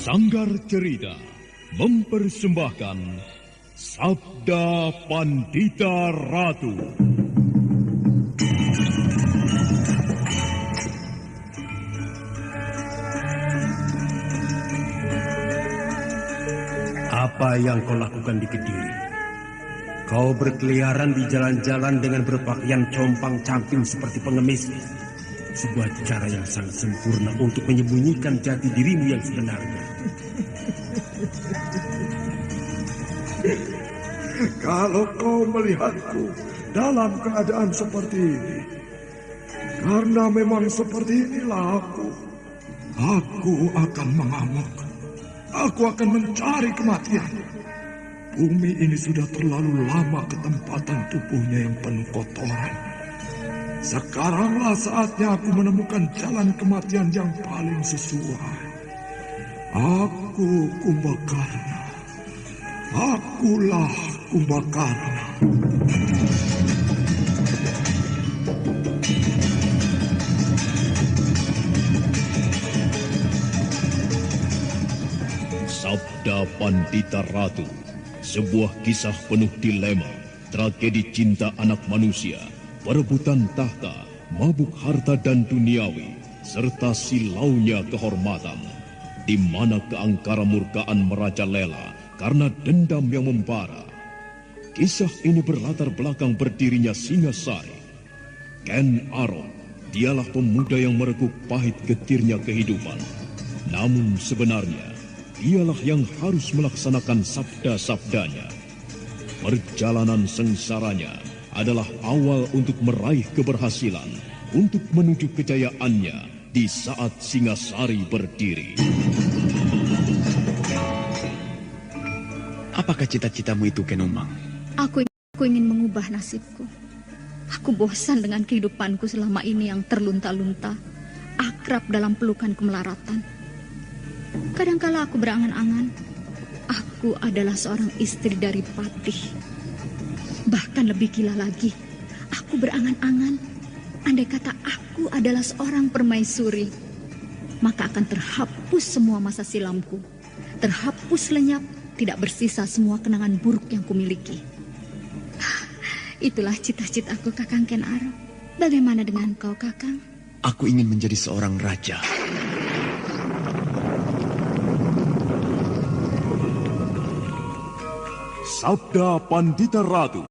Sanggar Cerita mempersembahkan Sabda Pandita Ratu. Apa yang kau lakukan di Kediri? Kau berkeliaran di jalan-jalan dengan berpakaian compang-camping seperti pengemis. Sebuah cara yang sangat sempurna untuk menyembunyikan jati dirimu yang sebenarnya. Kalau kau melihatku dalam keadaan seperti ini, karena memang seperti inilah aku akan mengamuk. Aku akan mencari kematian. Bumi ini sudah terlalu lama ketempatan tubuhnya yang penuh kotoran. Sekaranglah saatnya aku menemukan jalan kematian yang paling sesuai. Aku Kumbakarna. Akulah Kumbakarna. Sabda Pandita Ratu, sebuah kisah penuh dilema, tragedi cinta anak manusia, perebutan tahta, mabuk harta dan duniawi, serta silaunya kehormatan, di mana keangkara murkaan merajalela karena dendam yang membara. Kisah ini berlatar belakang berdirinya Singasari. Ken Arok, dialah pemuda yang merekuk pahit getirnya kehidupan. Namun sebenarnya, dialah yang harus melaksanakan sabda-sabdanya. Perjalanan sengsaranya adalah awal untuk meraih keberhasilan, untuk menuju kejayaannya di saat Singasari berdiri. Apakah cita-citamu itu, Ken Umang? Aku ingin mengubah nasibku. Aku bosan dengan kehidupanku selama ini yang terlunta-lunta, akrab dalam pelukan kemelaratan. Kadangkala aku berangan-angan, aku adalah seorang istri dari Patih. Bahkan lebih gila lagi, aku berangan-angan, andai kata aku adalah seorang permaisuri, maka akan terhapus semua masa silamku, terhapus lenyap, tidak bersisa semua kenangan buruk yang kumiliki. Itulah cita-citaku, Kakang Ken Arok. Bagaimana dengan kau, Kakang? Aku ingin menjadi seorang raja. Sabda Pandita Ratu.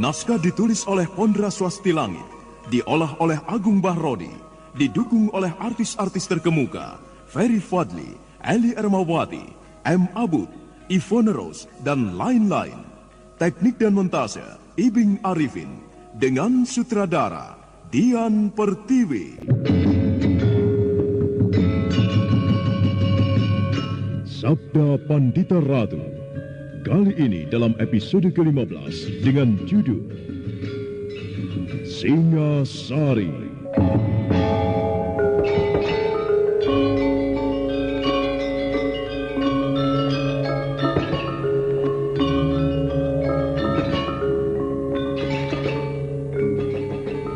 Naskah ditulis oleh Pondra Swasti Langit, diolah oleh Agung Bahrodi, didukung oleh artis-artis terkemuka Ferry Fadli, Eli Ermawati, M. Abud, Ivone Rose, dan lain-lain. Teknik dan montase Ibing Arifin, dengan sutradara Dian Pertiwi. Sabda Pandita Ratu. Kali ini dalam episode ke-15 dengan judul Singasari.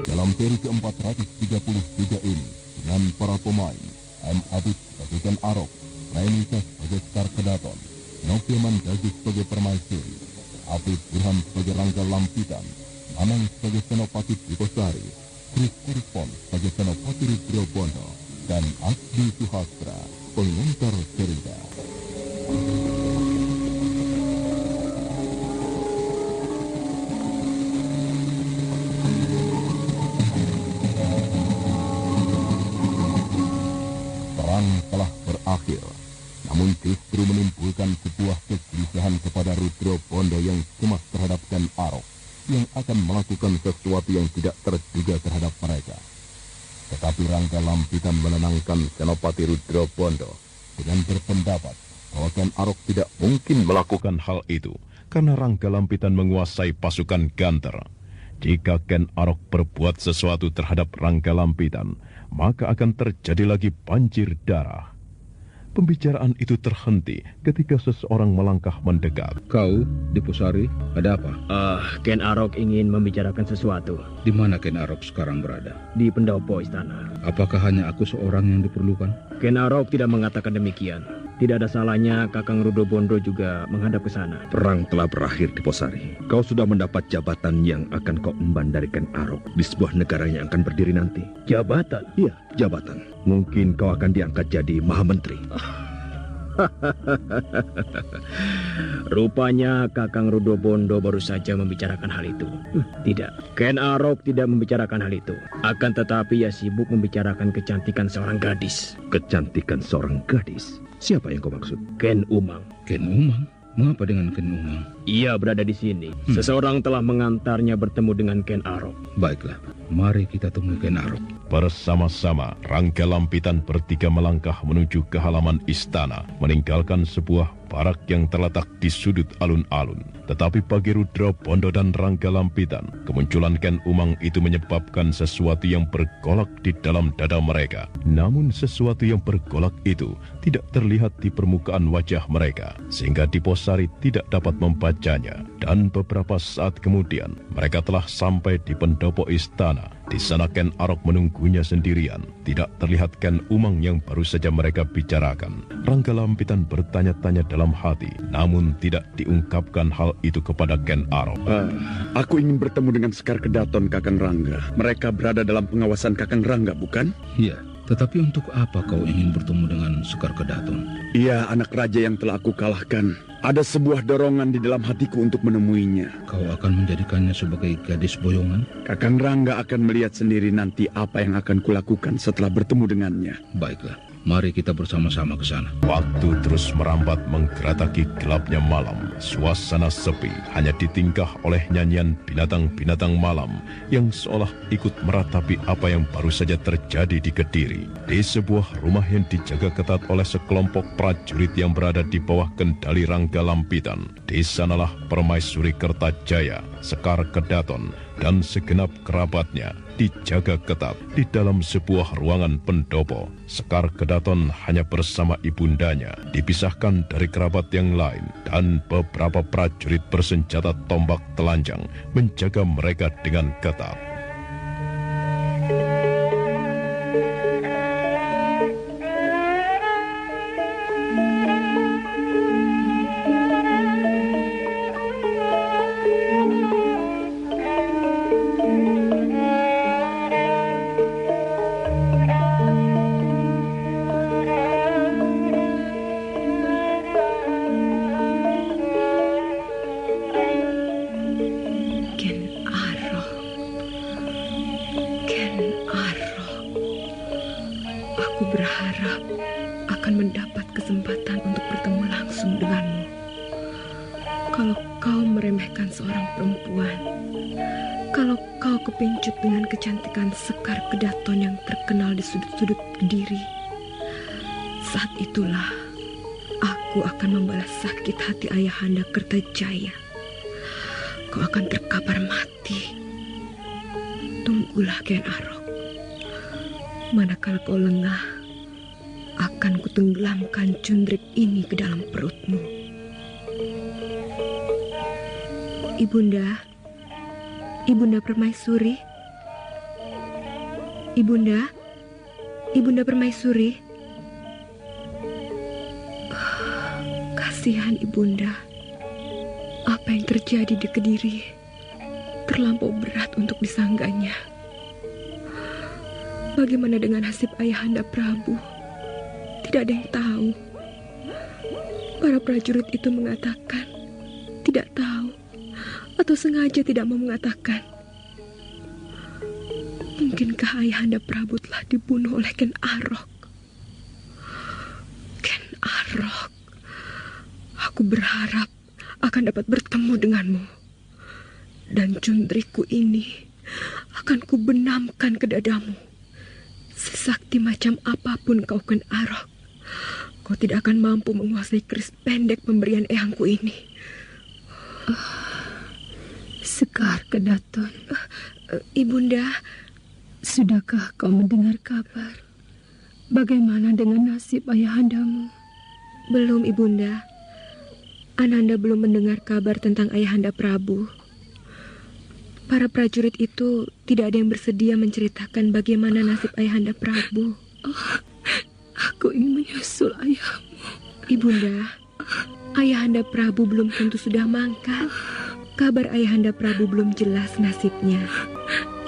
Dalam seri ke-433 ini, dengan para pemain M. Abid sebagai Ken Arok, Renisa sebagai Sekar Kedaton, Noviaman Gazi sebagai permaisuri, Afif Burhan sebagai Rangga Lampitan, Anang sebagai Senopati Dikosari, Kris Kurpon sebagai Senopati Rudro Bondo, dan Asdi Suhastra, pengantar cerita. Perang telah berakhir. Namun justru menimbulkan sebuah kegelisahan kepada Rudro Bondo yang cemas terhadap Ken Arok yang akan melakukan sesuatu yang tidak terduga terhadap mereka. Tetapi Rangga Lampitan menenangkan Senopati Rudro Bondo dengan berpendapat bahwa Ken Arok tidak mungkin melakukan hal itu karena Rangga Lampitan menguasai pasukan Ganter. Jika Ken Arok berbuat sesuatu terhadap Rangga Lampitan, maka akan terjadi lagi banjir darah. Pembicaraan itu terhenti ketika seseorang melangkah mendekat. Kau, Dipusari, ada apa? Ken Arok ingin membicarakan sesuatu. Di mana Ken Arok sekarang berada? Di pendopo istana. Apakah hanya aku seorang yang diperlukan? Ken Arok tidak mengatakan demikian. tidak ada salahnya Kakang Rudobondo juga menghadap ke sana. Perang telah berakhir di Posari. Kau sudah mendapat jabatan yang akan kau emban dari Ken Arok di sebuah negara yang akan berdiri nanti. Jabatan? Iya, jabatan. Mungkin kau akan diangkat jadi Mahamenteri. Rupanya Kakang Rudobondo baru saja membicarakan hal itu. Tidak, Ken Arok tidak membicarakan hal itu. Akan tetapi ia sibuk membicarakan kecantikan seorang gadis. Kecantikan seorang gadis? Siapa yang kau maksud? Ken Umang. Ken Umang? Mengapa dengan Ken Umang? Ia berada di sini. Seseorang telah mengantarnya bertemu dengan Ken Arok. Baiklah, mari kita temui Ken Arok. Bersama-sama, Rangga Lampitan bertiga melangkah menuju ke halaman istana, meninggalkan sebuah barak yang terletak di sudut alun-alun. Tetapi bagi Rudobondo dan Rangga Lampitan, kemunculan Ken Umang itu menyebabkan sesuatu yang bergolak di dalam dada mereka. Namun sesuatu yang bergolak itu tidak terlihat di permukaan wajah mereka, sehingga Diposari tidak dapat membacanya. Dan beberapa saat kemudian, mereka telah sampai di pendopo istana. Di sana Ken Arok menunggunya sendirian. Tidak terlihat Ken Umang yang baru saja mereka bicarakan. Rangga Lampitan bertanya-tanya dalam hati, namun tidak diungkapkan hal itu kepada Ken Arok. Aku ingin bertemu dengan Sekar Kedaton, Kakang Rangga. Mereka berada dalam pengawasan Kakang Rangga, bukan? Iya, tetapi untuk apa kau ingin bertemu dengan Sekar Kedaton? Ia anak raja yang telah aku kalahkan. Ada sebuah dorongan di dalam hatiku untuk menemuinya. Kau akan menjadikannya sebagai gadis boyongan? Kakang Rangga akan melihat sendiri nanti apa yang akan kulakukan setelah bertemu dengannya. Baiklah, mari kita bersama-sama ke sana. Waktu terus merambat menggerataki gelapnya malam. Suasana sepi, hanya ditingkah oleh nyanyian binatang-binatang malam yang seolah ikut meratapi apa yang baru saja terjadi di Kediri. Di sebuah rumah yang dijaga ketat oleh sekelompok prajurit yang berada di bawah kendali Rangga Lampitan. Di sanalah Permaisuri Kertajaya, Sekar Kedaton, dan segenap kerabatnya dijaga ketat di dalam sebuah ruangan pendopo. Sekar Kedaton hanya bersama ibundanya, dipisahkan dari kerabat yang lain, dan beberapa prajurit bersenjata tombak telanjang menjaga mereka dengan ketat. Sekar Kedaton yang terkenal di sudut-sudut Kediri. Saat itulah aku akan membalas sakit hati Ayahanda Kertajaya. Kau akan terkapar mati. Tunggulah Ken Arok. Manakala kau lengah, akan kutenggelamkan cundrik ini ke dalam perutmu. Ibunda Permaisuri. Ibunda Permaisuri. Kasihan Ibunda. Apa yang terjadi di Kediri terlampau berat untuk disangganya. Bagaimana dengan nasib Ayahanda Prabu? Tidak ada yang tahu. Para prajurit itu mengatakan tidak tahu atau sengaja tidak mau mengatakan. Mungkinkah Ayahanda Prabu telah dibunuh oleh Ken Arok? Ken Arok, aku berharap akan dapat bertemu denganmu. Dan cundriku ini akan kubenamkan ke dadamu. Sesakti macam apapun kau Ken Arok, kau tidak akan mampu menguasai keris pendek pemberian eyangku ini. Sekar Kedaton. Ibunda, sudahkah kau mendengar kabar? Bagaimana dengan nasib ayahandamu? Belum, Ibunda. Ananda belum mendengar kabar tentang Ayahanda Prabu. Para prajurit itu tidak ada yang bersedia menceritakan bagaimana nasib Ayahanda Prabu. Aku ingin menyusul ayahmu. Ibunda, Ayahanda Prabu belum tentu sudah mangkat. Kabar Ayahanda Prabu belum jelas nasibnya.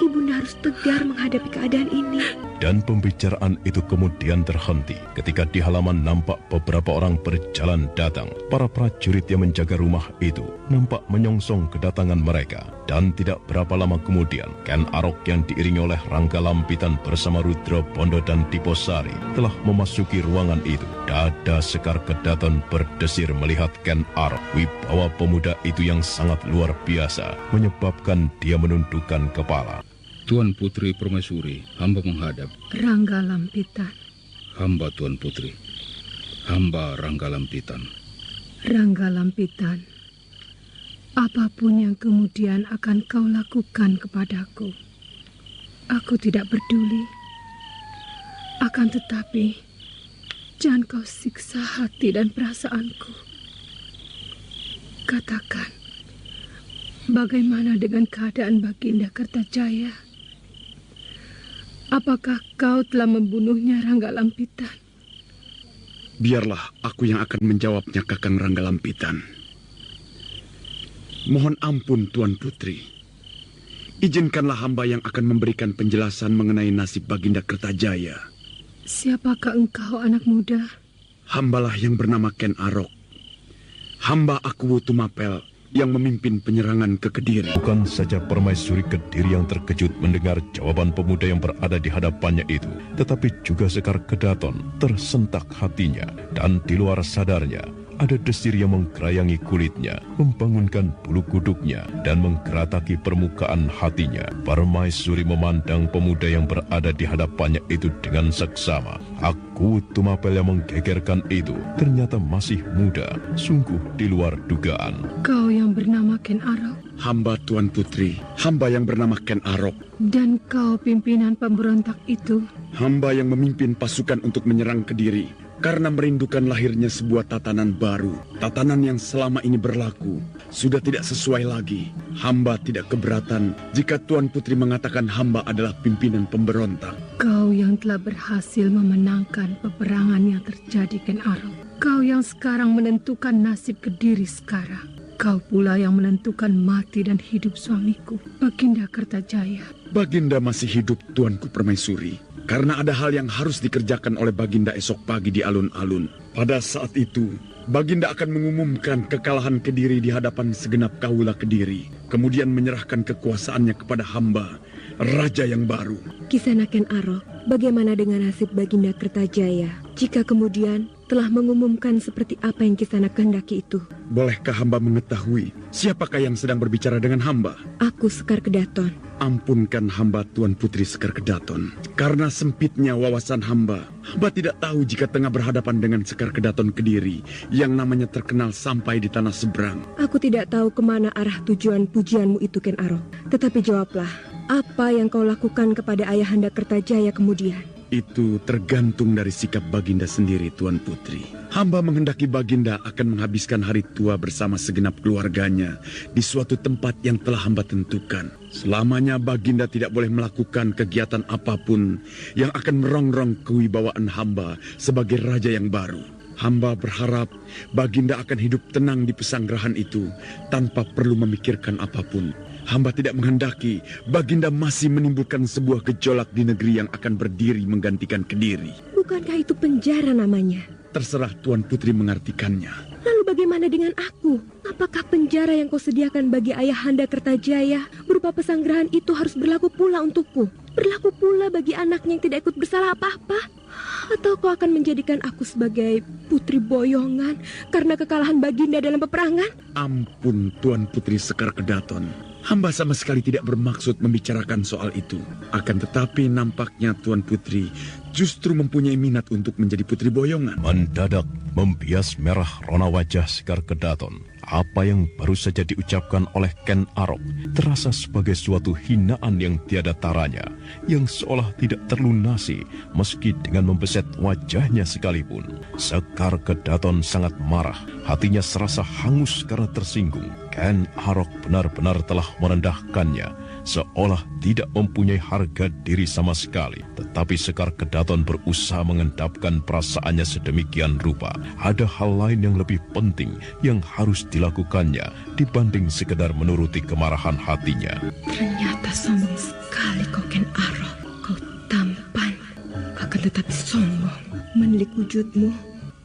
Ibunda harus tegar menghadapi keadaan ini. Dan pembicaraan itu kemudian terhenti ketika di halaman nampak beberapa orang berjalan datang. Para prajurit yang menjaga rumah itu nampak menyongsong kedatangan mereka. Dan tidak berapa lama kemudian, Ken Arok yang diiringi oleh Rangga Lampitan bersama Rudra Bondo dan Diposari telah memasuki ruangan itu. Dada Sekar Kedaton berdesir melihat Ken Arok. Wibawa pemuda itu yang sangat luar biasa menyebabkan dia menundukkan kepala. Tuan Putri Permaisuri, hamba menghadap. Rangga Lampitan. Hamba Tuan Putri. Hamba Rangga Lampitan. Rangga Lampitan, apapun yang kemudian akan kau lakukan kepadaku, aku tidak peduli. Akan tetapi, jangan kau siksa hati dan perasaanku. Katakan, bagaimana dengan keadaan Baginda Kertajaya? Apakah kau telah membunuhnya, Rangga Lampitan? Biarlah aku yang akan menjawabnya, Kakang Rangga Lampitan. Mohon ampun, Tuan Putri. Izinkanlah hamba yang akan memberikan penjelasan mengenai nasib Baginda Kertajaya. Siapakah engkau, anak muda? Hambalah yang bernama Ken Arok. Hamba Aku Tumapel yang memimpin penyerangan ke Kediri. Bukan saja Permaisuri Kediri yang terkejut mendengar jawaban pemuda yang berada di hadapannya itu, tetapi juga Sekar Kedaton tersentak hatinya, dan di luar sadarnya ada desir yang menggerayangi kulitnya, membangunkan bulu kuduknya, dan menggerataki permukaan hatinya. Permaisuri memandang pemuda yang berada di hadapannya itu dengan seksama. Aku Tumapel yang menggegerkan itu ternyata masih muda, sungguh di luar dugaan. Kau yang bernama Ken Arok? Hamba Tuan Putri, hamba yang bernama Ken Arok. Dan kau pimpinan pemberontak itu? Hamba yang memimpin pasukan untuk menyerang Kediri. Karena merindukan lahirnya sebuah tatanan baru. Tatanan yang selama ini berlaku sudah tidak sesuai lagi. Hamba tidak keberatan jika Tuan Putri mengatakan hamba adalah pimpinan pemberontak. Kau yang telah berhasil memenangkan peperangan yang terjadi, Ken Arok. Kau yang sekarang menentukan nasib Kediri sekarang. Kau pula yang menentukan mati dan hidup suamiku, Baginda Kertajaya. Baginda masih hidup, Tuanku Permaisuri. Karena ada hal yang harus dikerjakan oleh Baginda esok pagi di alun-alun. Pada saat itu, Baginda akan mengumumkan kekalahan Kediri di hadapan segenap kaula Kediri. Kemudian menyerahkan kekuasaannya kepada hamba, Raja yang baru. Kisana Ken Arok, bagaimana dengan nasib Baginda Kertajaya jika kemudian telah mengumumkan seperti apa yang Kisana kehendaki itu? Bolehkah hamba mengetahui siapakah yang sedang berbicara dengan hamba? Aku Sekar Kedaton. Ampunkan hamba Tuan Putri Sekar Kedaton. Karena sempitnya wawasan hamba tidak tahu jika tengah berhadapan dengan Sekar Kedaton Kediri yang namanya terkenal sampai di tanah seberang. Aku tidak tahu kemana arah tujuan pujianmu itu, Ken Arok. Tetapi jawablah, apa yang kau lakukan kepada Ayahanda Kertajaya kemudian? Itu tergantung dari sikap Baginda sendiri, Tuan Putri. Hamba menghendaki Baginda akan menghabiskan hari tua bersama segenap keluarganya di suatu tempat yang telah hamba tentukan. Selamanya Baginda tidak boleh melakukan kegiatan apapun yang akan merongrong kewibawaan hamba sebagai raja yang baru. Hamba berharap Baginda akan hidup tenang di pesanggrahan itu tanpa perlu memikirkan apapun. Hamba tidak menghendaki Baginda masih menimbulkan sebuah gejolak di negeri yang akan berdiri menggantikan Kediri. Bukankah itu penjara namanya? Terserah Tuan Putri mengartikannya. Lalu bagaimana dengan aku? Apakah penjara yang kau sediakan bagi Ayahanda Kertajaya berupa pesanggrahan itu harus berlaku pula untukku? Berlaku pula bagi anaknya yang tidak ikut bersalah apa-apa? Atau kau akan menjadikan aku sebagai putri boyongan karena kekalahan Baginda dalam peperangan? Ampun Tuan Putri Sekar Kedaton. Hamba sama sekali tidak bermaksud membicarakan soal itu. Akan tetapi nampaknya Tuan Putri justru mempunyai minat untuk menjadi putri boyongan. Mendadak membias merah rona wajah Sekar Kedaton. Apa yang baru saja diucapkan oleh Ken Arok terasa sebagai suatu hinaan yang tiada taranya, yang seolah tidak terlunasi meski dengan membeset wajahnya sekalipun. Sekar Kedaton sangat marah, hatinya serasa hangus karena tersinggung. Ken Arok benar-benar telah merendahkannya seolah tidak mempunyai harga diri sama sekali. Tetapi Sekar Kedaton berusaha mengendapkan perasaannya sedemikian rupa. Ada hal lain yang lebih penting yang harus dilakukannya dibanding sekedar menuruti kemarahan hatinya. Ternyata sombong sekali kau Ken Arok. Kau tampan, akan tetapi sombong. Menilik wujudmu,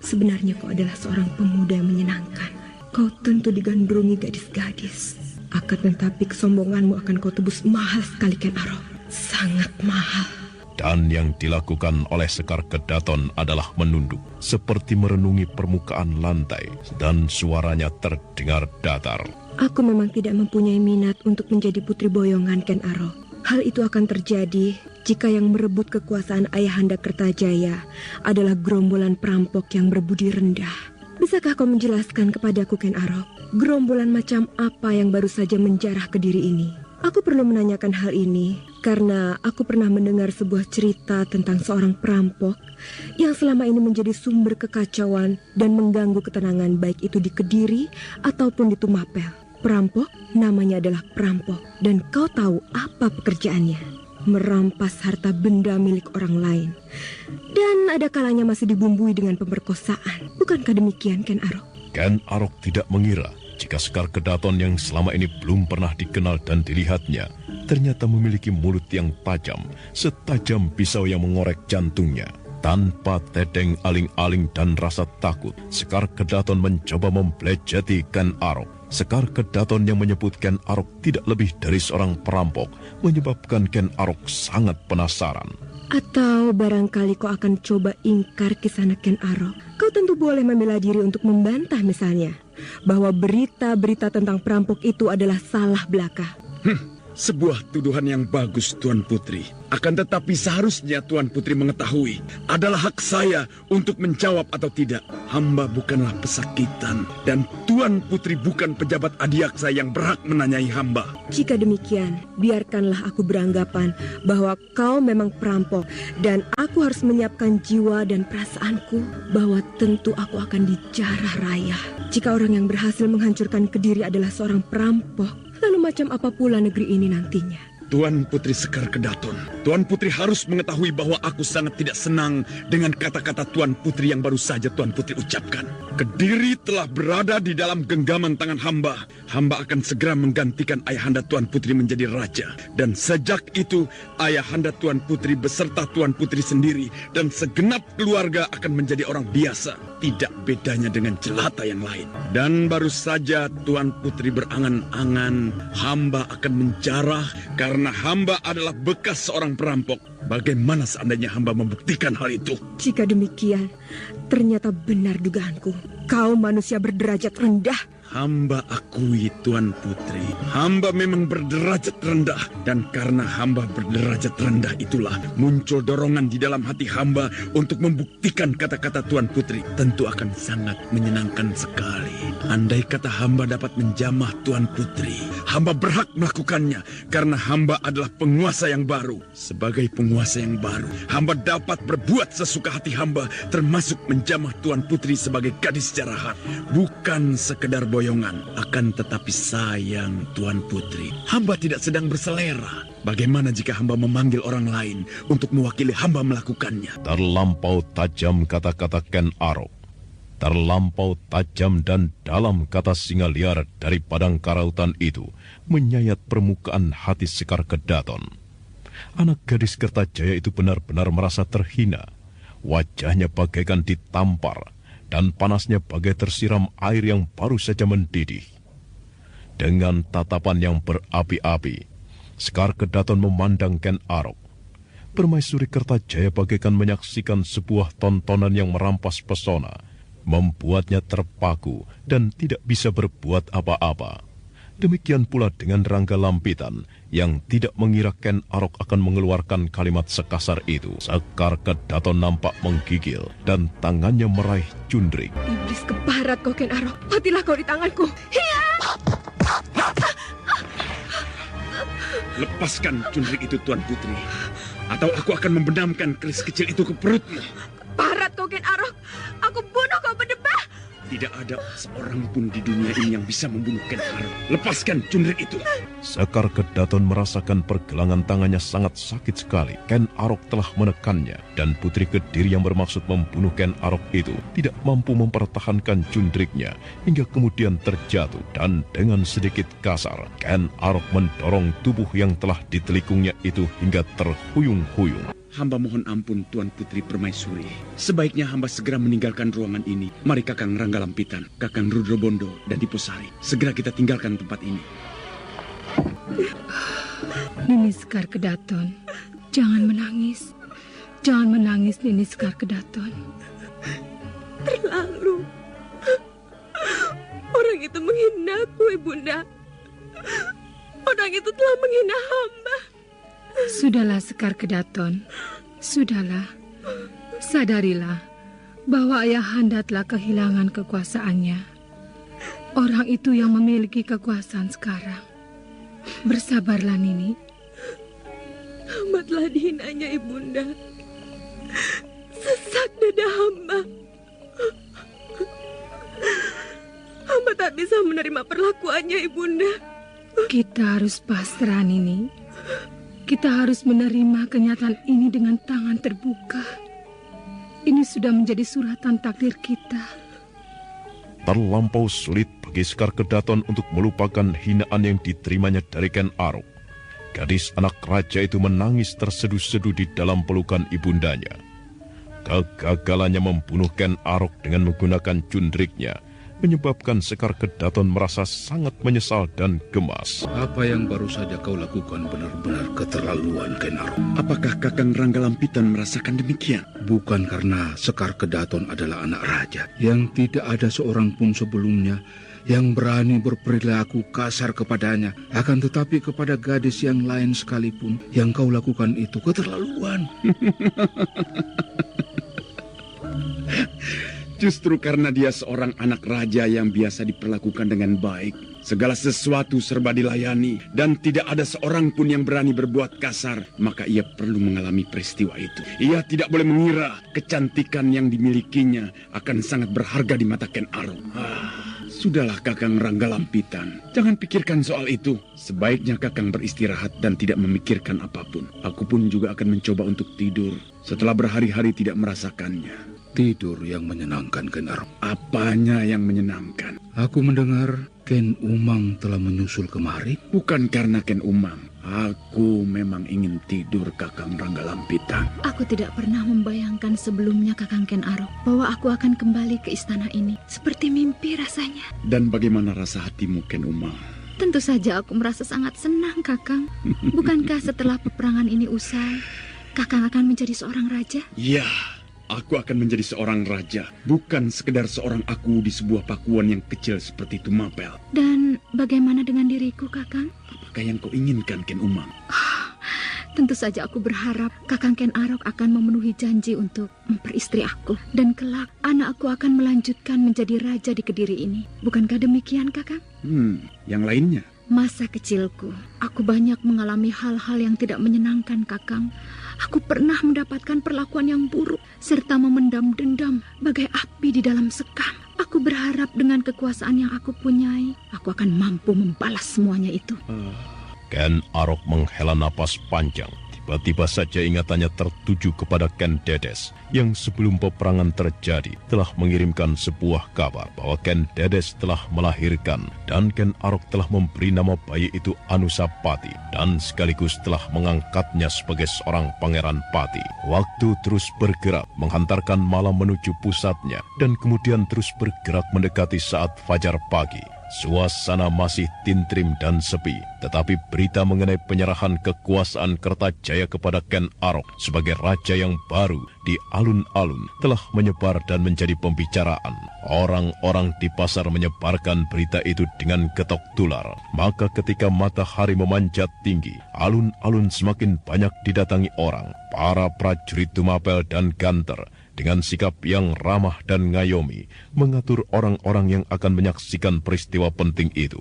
sebenarnya kau adalah seorang pemuda yang menyenangkan. Kau tentu digandrungi gadis-gadis. Akan tetapi kesombonganmu akan kau tebus mahal sekali Ken Arok. Sangat mahal. Dan yang dilakukan oleh Sekar Kedaton adalah menunduk, seperti merenungi permukaan lantai, dan suaranya terdengar datar. Aku memang tidak mempunyai minat untuk menjadi putri boyongan Ken Arok. Hal itu akan terjadi jika yang merebut kekuasaan Ayahanda Kertajaya adalah gerombolan perampok yang berbudi rendah. Bisakah kau menjelaskan kepadaku Ken Arok, gerombolan macam apa yang baru saja menjarah Kediri ini? Aku perlu menanyakan hal ini karena aku pernah mendengar sebuah cerita tentang seorang perampok yang selama ini menjadi sumber kekacauan dan mengganggu ketenangan baik itu di Kediri ataupun di Tumapel. Perampok namanya adalah perampok dan kau tahu apa pekerjaannya? Merampas harta benda milik orang lain. Dan ada kalanya masih dibumbui dengan pemerkosaan. Bukankah demikian Ken Arok? Ken Arok tidak mengira jika Sekar Kedaton yang selama ini belum pernah dikenal dan dilihatnya ternyata memiliki mulut yang tajam, setajam pisau yang mengorek jantungnya. Tanpa tedeng aling-aling dan rasa takut, Sekar Kedaton mencoba membelejeti Ken Arok. Sekar Kedaton yang menyebut Ken Arok tidak lebih dari seorang perampok menyebabkan Ken Arok sangat penasaran. Atau barangkali kau akan coba ingkar kisah Ken Arok. Kau tentu boleh membela diri untuk membantah misalnya bahwa berita-berita tentang perampok itu adalah salah belaka. Sebuah tuduhan yang bagus, Tuan Putri. Akan tetapi seharusnya Tuan Putri mengetahui adalah hak saya untuk menjawab atau tidak. Hamba bukanlah pesakitan dan Tuan Putri bukan pejabat adiaksa yang berhak menanyai hamba. Jika demikian, biarkanlah aku beranggapan bahwa kau memang perampok dan aku harus menyiapkan jiwa dan perasaanku bahwa tentu aku akan dijarah raya. Jika orang yang berhasil menghancurkan Kediri adalah seorang perampok, lalu macam apa pula negeri ini nantinya? Tuan Putri Sekar Kedaton, Tuan Putri harus mengetahui bahwa aku sangat tidak senang dengan kata-kata Tuan Putri yang baru saja Tuan Putri ucapkan. Kediri telah berada di dalam genggaman tangan hamba. Hamba akan segera menggantikan Ayahanda Tuan Putri menjadi raja. Dan sejak itu, Ayahanda Tuan Putri beserta Tuan Putri sendiri dan segenap keluarga akan menjadi orang biasa. Tidak bedanya dengan jelata yang lain. Dan baru saja Tuan Putri berangan-angan, hamba akan menjarah karena hamba adalah bekas seorang perampok. Bagaimana seandainya hamba membuktikan hal itu? Jika demikian, ternyata benar dugaanku. Kau manusia berderajat rendah. Hamba akui Tuan Putri, hamba memang berderajat rendah. Dan karena hamba berderajat rendah itulah muncul dorongan di dalam hati hamba untuk membuktikan kata-kata Tuan Putri. Tentu akan sangat menyenangkan sekali andai kata hamba dapat menjamah Tuan Putri. Hamba berhak melakukannya karena hamba adalah penguasa yang baru. Sebagai penguasa yang baru, hamba dapat berbuat sesuka hati hamba, termasuk menjamah Tuan Putri sebagai gadis jarahan. Bukan sekedar boyongan, akan tetapi sayang Tuan Putri, hamba tidak sedang berselera. Bagaimana jika hamba memanggil orang lain untuk mewakili hamba melakukannya? Terlampau tajam kata-kata Ken Arok. Terlampau tajam dan dalam kata singa liar dari padang karautan itu menyayat permukaan hati Sekar Kedaton. Anak gadis Kertajaya itu benar-benar merasa terhina. Wajahnya bagaikan ditampar dan panasnya bagai tersiram air yang baru saja mendidih. Dengan tatapan yang berapi-api, Sekar Kedaton memandang Ken Arok. Permaisuri Kertajaya bagaikan menyaksikan sebuah tontonan yang merampas pesona, membuatnya terpaku dan tidak bisa berbuat apa-apa. Demikian pula dengan Rangga Lampitan yang tidak mengira Ken Arok akan mengeluarkan kalimat sekasar itu. Sekar Kedaton nampak menggigil dan tangannya meraih cundrik. Iblis keparat kau Ken Arok, matilah kau di tanganku. Hiya! Lepaskan cundrik itu Tuan Putri, atau aku akan membenamkan keris kecil itu ke perutmu. Keparat kau Ken Arok, aku bunuh kau berdebah. Tidak ada seorang pun di dunia ini yang bisa membunuh Ken Arok. Lepaskan Cundrik itu. Sekar Kedaton merasakan pergelangan tangannya sangat sakit sekali. Ken Arok telah menekannya, dan Putri Kediri yang bermaksud membunuh Ken Arok itu tidak mampu mempertahankan Cundriknya hingga kemudian terjatuh, dan dengan sedikit kasar Ken Arok mendorong tubuh yang telah ditelikungnya itu hingga terhuyung-huyung. Hamba mohon ampun Tuan Putri Permaisuri. Sebaiknya hamba segera meninggalkan ruangan ini. Mari Kakang Ranggalampitan, Kakang Rudrobondo, dan Diposari. Segera kita tinggalkan tempat ini. Nini Sekar Kedaton, jangan menangis. Jangan menangis, Nini Sekar Kedaton. Terlalu. Orang itu menghinaku, Ibunda. Orang itu telah menghina hamba. Sudahlah Sekar Kedaton, sudahlah. Sadarilah bahwa ayahanda telah kehilangan kekuasaannya. Orang itu yang memiliki kekuasaan sekarang. Bersabarlah Nini. Hamba telah dihinanya Ibunda. Sesak dada hamba. Hamba tak bisa menerima perlakuannya Ibunda. Kita harus pasrah Nini. Kita harus menerima kenyataan ini dengan tangan terbuka. Ini sudah menjadi suratan takdir kita. Terlampau sulit bagi Sekar Kedaton untuk melupakan hinaan yang diterimanya dari Ken Arok. Gadis anak raja itu menangis terseduh-seduh di dalam pelukan ibundanya. Kegagalannya membunuh Ken Arok dengan menggunakan Cundriknya menyebabkan Sekar Kedaton merasa sangat menyesal dan gemas. Apa yang baru saja kau lakukan benar-benar keterlaluan, Ken Arok. Apakah Kakang Ranggalampitan merasakan demikian? Bukan karena Sekar Kedaton adalah anak raja, yang tidak ada seorang pun sebelumnya yang berani berperilaku kasar kepadanya. Akan tetapi kepada gadis yang lain sekalipun, yang kau lakukan itu keterlaluan. Justru karena dia seorang anak raja yang biasa diperlakukan dengan baik. Segala sesuatu serba dilayani dan tidak ada seorang pun yang berani berbuat kasar. Maka ia perlu mengalami peristiwa itu. Ia tidak boleh mengira kecantikan yang dimilikinya akan sangat berharga di mata Ken Arok. Sudahlah Kakang Ranggalampitan. Jangan pikirkan soal itu. Sebaiknya Kakang beristirahat dan tidak memikirkan apapun. Aku pun juga akan mencoba untuk tidur setelah berhari-hari tidak merasakannya. Tidur yang menyenangkan, Ken Arok. Apanya yang menyenangkan? Aku mendengar Ken Umang telah menyusul kemari. Bukan karena Ken Umang. Aku memang ingin tidur, Kakang Ranggalampitan. Aku tidak pernah membayangkan sebelumnya, Kakang Ken Arok, bahwa aku akan kembali ke istana ini. Seperti mimpi rasanya. Dan bagaimana rasa hatimu, Ken Umang? Tentu saja aku merasa sangat senang, Kakang. Bukankah setelah peperangan ini usai, Kakang akan menjadi seorang raja? Ya. Aku akan menjadi seorang raja, bukan sekedar seorang aku di sebuah pakuan yang kecil seperti Tumapel. Dan bagaimana dengan diriku, Kakang? Apakah yang kau inginkan, Ken Umang? Tentu saja aku berharap Kakang Ken Arok akan memenuhi janji untuk memperistri aku. Dan kelak anakku akan melanjutkan menjadi raja di Kediri ini. Bukankah demikian, Kakang? Yang lainnya? Masa kecilku, aku banyak mengalami hal-hal yang tidak menyenangkan, Kakang. Aku pernah mendapatkan perlakuan yang buruk, serta memendam dendam bagai api di dalam sekam. Aku berharap dengan kekuasaan yang aku punyai, aku akan mampu membalas semuanya itu. Ken Arok menghela napas panjang. Tiba-tiba saja ingatannya tertuju kepada Ken Dedes yang sebelum peperangan terjadi telah mengirimkan sebuah kabar bahwa Ken Dedes telah melahirkan dan Ken Arok telah memberi nama bayi itu Anusapati dan sekaligus telah mengangkatnya sebagai seorang pangeran pati. Waktu terus bergerak menghantarkan malam menuju pusatnya dan kemudian terus bergerak mendekati saat fajar pagi. Suasana masih tintrim dan sepi, tetapi berita mengenai penyerahan kekuasaan Kertajaya kepada Ken Arok sebagai raja yang baru di alun-alun telah menyebar dan menjadi pembicaraan. Orang-orang di pasar menyebarkan berita itu dengan ketok tular. Maka ketika matahari memanjat tinggi, alun-alun semakin banyak didatangi orang. Para prajurit Tumapel dan Ganter dengan sikap yang ramah dan ngayomi mengatur orang-orang yang akan menyaksikan peristiwa penting itu.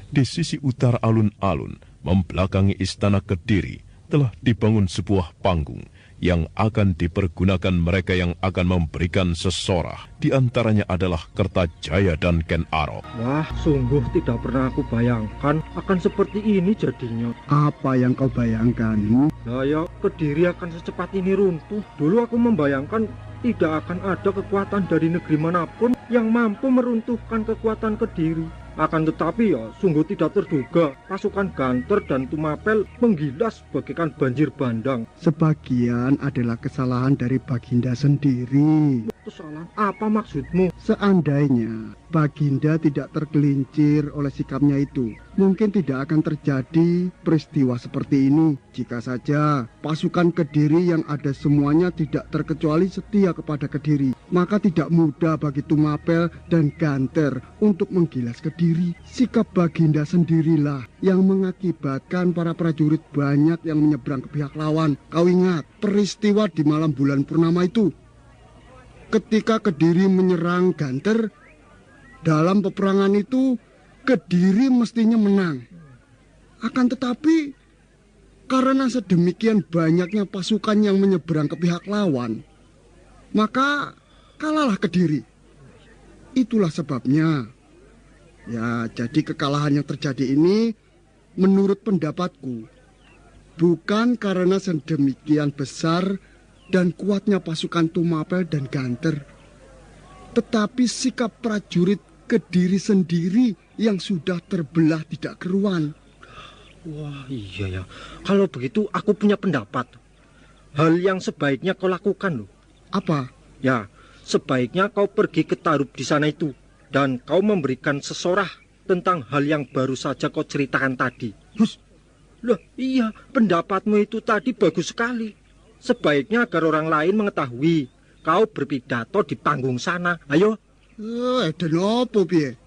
Di sisi utara alun-alun, membelakangi istana Kediri, telah dibangun sebuah panggung yang akan dipergunakan mereka yang akan memberikan sesorah. Di antaranya adalah Kertajaya dan Ken Arok. Wah, sungguh tidak pernah aku bayangkan akan seperti ini jadinya. Apa yang kau bayangkan? Nah ya, Kediri akan secepat ini runtuh. Dulu aku membayangkan tidak akan ada kekuatan dari negeri manapun yang mampu meruntuhkan kekuatan Kediri. Akan tetapi ya, sungguh tidak terduga pasukan Ganter dan Tumapel menggilas bagaikan banjir bandang. Sebagian adalah kesalahan dari Baginda sendiri. Kesalahan apa maksudmu? Seandainya Baginda tidak tergelincir oleh sikapnya itu, mungkin tidak akan terjadi peristiwa seperti ini. Jika saja pasukan Kediri yang ada semuanya tidak terkecuali setia kepada Kediri, maka tidak mudah bagi Tumapel dan Ganter untuk menggilas Kediri. Sikap Baginda sendirilah yang mengakibatkan para prajurit banyak yang menyeberang ke pihak lawan. Kau ingat peristiwa di malam bulan purnama itu? Ketika Kediri menyerang Ganter, dalam peperangan itu Kediri mestinya menang. Akan tetapi karena sedemikian banyaknya pasukan yang menyeberang ke pihak lawan, maka kalahlah Kediri. Itulah sebabnya. Ya, jadi kekalahan yang terjadi ini menurut pendapatku bukan karena sedemikian besar dan kuatnya pasukan Tumapel dan Ganter, tetapi sikap prajurit Kediri sendiri yang sudah terbelah tidak keruan. Wah, iya ya. Kalau begitu aku punya pendapat. Hal yang sebaiknya kau lakukan loh. Apa? Ya, sebaiknya kau pergi ke Tarub di sana itu dan kau memberikan sesorah tentang hal yang baru saja kau ceritakan tadi. Loh, iya, pendapatmu itu tadi bagus sekali. Sebaiknya agar orang lain mengetahui kau berpidato di panggung sana. Ayo. Dan apa, piye?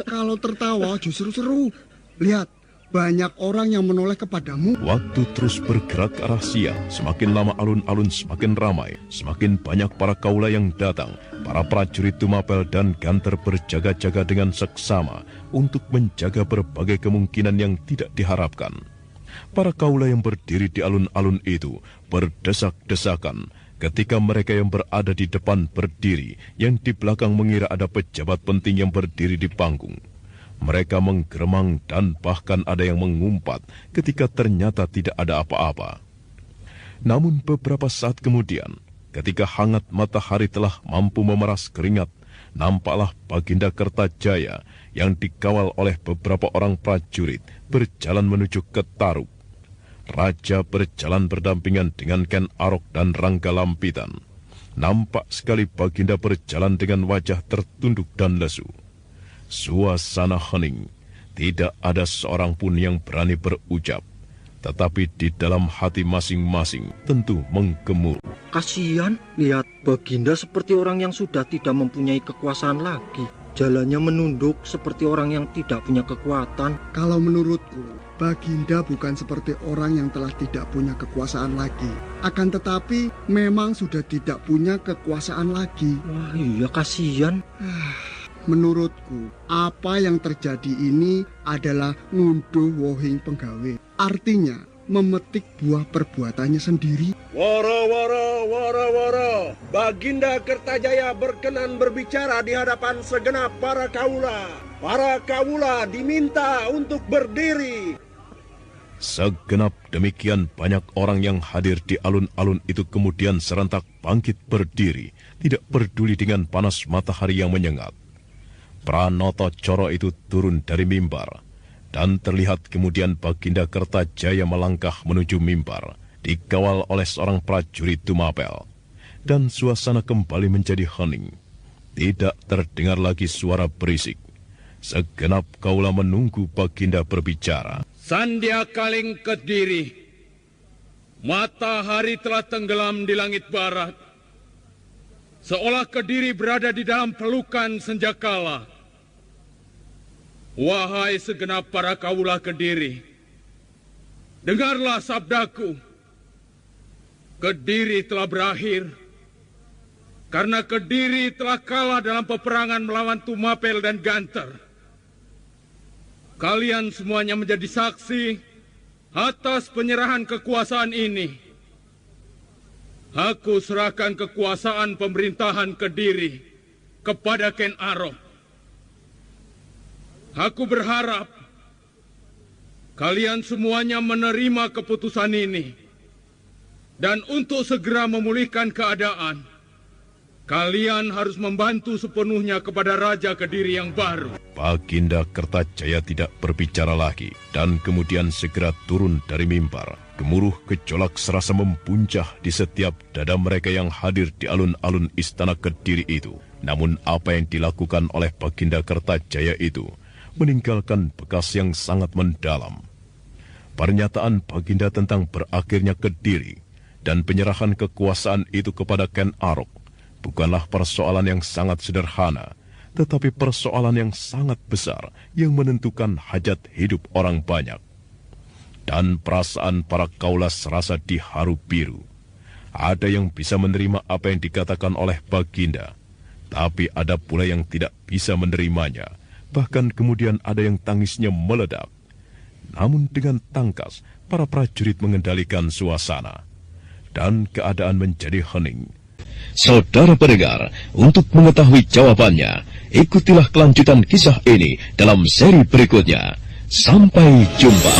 Kalau tertawa justru seru. Lihat, banyak orang yang menoleh kepadamu. Waktu terus bergerak ke arah siang. Semakin lama alun-alun semakin ramai. Semakin banyak para kaula yang datang. Para prajurit Tumapel dan Ganter berjaga-jaga dengan seksama untuk menjaga berbagai kemungkinan yang tidak diharapkan. Para kaula yang berdiri di alun-alun itu berdesak-desakan ketika mereka yang berada di depan berdiri, yang di belakang mengira ada pejabat penting yang berdiri di panggung. Mereka menggeremang dan bahkan ada yang mengumpat ketika ternyata tidak ada apa-apa. Namun beberapa saat kemudian, ketika hangat matahari telah mampu memeras keringat, nampaklah Baginda Kertajaya yang dikawal oleh beberapa orang prajurit berjalan menuju ke Tarub. Raja berjalan berdampingan dengan Ken Arok dan Rangga Lampitan. Nampak sekali Baginda berjalan dengan wajah tertunduk dan lesu. Suasana hening, tidak ada seorang pun yang berani berucap. Tetapi di dalam hati masing-masing tentu menggemuruh. Kasihan, lihat Baginda seperti orang yang sudah tidak mempunyai kekuasaan lagi. Jalannya menunduk seperti orang yang tidak punya kekuatan. Kalau menurutku, Baginda bukan seperti orang yang telah tidak punya kekuasaan lagi. Akan tetapi memang sudah tidak punya kekuasaan lagi. Wah, iya kasihan. Menurutku, apa yang terjadi ini adalah ngunduh wohing penggawe. Artinya, memetik buah perbuatannya sendiri. Wara. Baginda Kertajaya berkenan berbicara di hadapan segenap para kaula. Para kaula diminta untuk berdiri. Segenap demikian banyak orang yang hadir di alun-alun itu kemudian serentak bangkit berdiri, tidak peduli dengan panas matahari yang menyengat. Pranoto Coro itu turun dari mimbar, dan terlihat kemudian Baginda Kertajaya melangkah menuju mimbar, dikawal oleh seorang prajurit Tumapel. Dan suasana kembali menjadi hening. Tidak terdengar lagi suara berisik. Segenap kaula menunggu Baginda berbicara. Sandia Kaling Kediri, matahari telah tenggelam di langit barat. Seolah Kediri berada di dalam pelukan senjakala. Wahai segenap para kaula Kediri, dengarlah sabdaku. Kediri telah berakhir, karena Kediri telah kalah dalam peperangan melawan Tumapel dan Ganter. Kalian semuanya menjadi saksi Atas penyerahan kekuasaan ini, aku serahkan kekuasaan pemerintahan Kediri kepada Ken Arok. Aku berharap kalian semuanya menerima keputusan ini. Dan untuk segera memulihkan keadaan, kalian harus membantu sepenuhnya kepada Raja Kediri yang baru. Baginda Kertajaya tidak berbicara lagi dan kemudian segera turun dari mimbar. Gemuruh gejolak serasa mempuncah di setiap dada mereka yang hadir di alun-alun istana Kediri itu. Namun apa yang dilakukan oleh Baginda Kertajaya itu meninggalkan bekas yang sangat mendalam. Pernyataan Baginda tentang berakhirnya Kediri dan penyerahan kekuasaan itu kepada Ken Arok bukanlah persoalan yang sangat sederhana, tetapi persoalan yang sangat besar yang menentukan hajat hidup orang banyak. Dan perasaan para kaula serasa diharu biru. Ada yang bisa menerima apa yang dikatakan oleh Baginda, tapi ada pula yang tidak bisa menerimanya. Bahkan kemudian ada yang tangisnya meledak. Namun dengan tangkas, para prajurit mengendalikan suasana. Dan keadaan menjadi hening. Saudara pendengar, untuk mengetahui jawabannya, ikutilah kelanjutan kisah ini dalam seri berikutnya. Sampai jumpa.